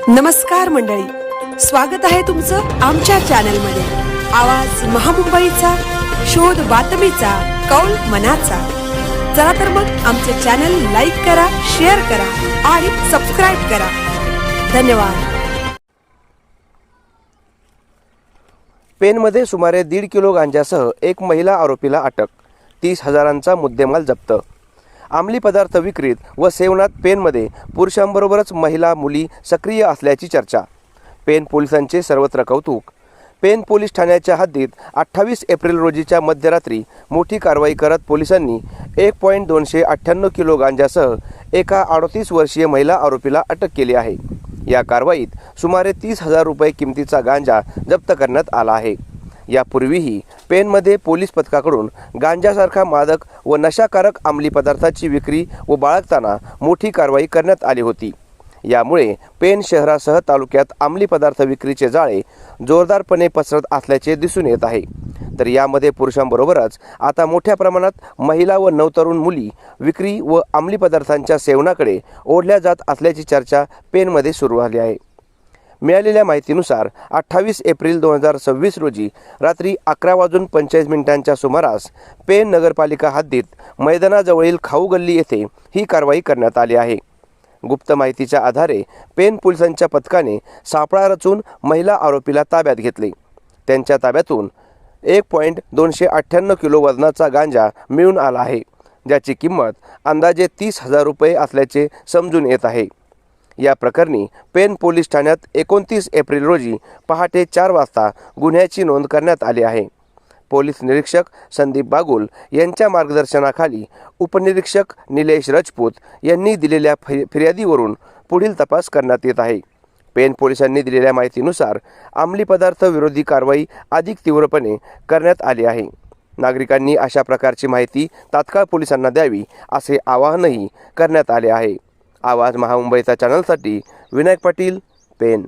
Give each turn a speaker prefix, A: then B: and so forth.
A: नमस्कार मंडळी, स्वागत आहे तुमचं आमच्या चॅनलमध्ये। आवाज महामुंबईचा, शोध बातमीचा, कौल मनाचा। चला तर मग आमचे चॅनल लाईक करा, शेअर करा आणि सबस्क्राइब करा। धन्यवाद।
B: पेनमध्ये सुमारे 1.5 किलो गांजासह एक महिला आरोपीला अटक, 30,000चा मुद्देमाल जप्त। अंमली पदार्थ विक्रीत व सेवनात पेनमध्ये पुरुषांबरोबरच महिला मुली सक्रिय असल्याची चर्चा। पेन पोलिसांचे सर्वत्र कौतुक। पेन पोलीस ठाण्याच्या हद्दीत 28 एप्रिल रोजीच्या मध्यरात्री मोठी कारवाई करत पोलिसांनी 1.298 किलो गांजासह एका 38 वर्षीय महिला आरोपीला अटक केली आहे। या कारवाईत सुमारे 30,000 रुपये किमतीचा गांजा जप्त करण्यात आला आहे। यापूर्वीही पेनमध्ये पोलीस पथकाकडून गांजासारखा मादक व नशाकारक अंमली पदार्थाची विक्री व बाळगताना मोठी कारवाई करण्यात आली होती। यामुळे पेन शहरासह तालुक्यात अंमली पदार्थ विक्रीचे जाळे जोरदारपणे पसरत असल्याचे दिसून येत आहे। तर यामध्ये पुरुषांबरोबरच आता मोठ्या प्रमाणात महिला व नवतरुण मुली विक्री व अंमली पदार्थांच्या सेवनाकडे ओढल्या जात असल्याची चर्चा पेनमध्ये सुरू झाली आहे। मिळालेल्या माहितीनुसार 28 एप्रिल 2026 रोजी रात्री 11:45 सुमारास पेन नगरपालिका हद्दीत मैदानाजवळील खाऊ गल्ली येथे ही कारवाई करण्यात आली आहे। गुप्त माहितीच्या आधारे पेन पोलिसांच्या पथकाने सापळा रचून महिला आरोपीला ताब्यात घेतले। त्यांच्या ताब्यातून 1.298 किलो वजनाचा गांजा मिळून आला आहे, ज्याची किंमत अंदाजे 30,000 रुपये असल्याचे समजून येत आहे। या प्रकरणी पेन पोलीस ठाण्यात 29 एप्रिल रोजी पहाटे 4 वाजता गुन्ह्याची नोंद करण्यात आली आहे। पोलीस निरीक्षक संदीप बागुल यांच्या मार्गदर्शनाखाली उपनिरीक्षक निलेश राजपूत यांनी दिलेल्या फिर्यादीवरून पुढील तपास करण्यात येत आहे। पेन पोलिसांनी दिलेल्या माहितीनुसार अंमली पदार्थ विरोधी कारवाई अधिक तीव्रपणे करण्यात आली आहे। नागरिकांनी अशा प्रकारची माहिती तात्काळ पोलिसांना द्यावी असे आवाहनही करण्यात आले आहे। आवाज महामुंबईचा चॅनलसाठी विनायक पाटील, पेन।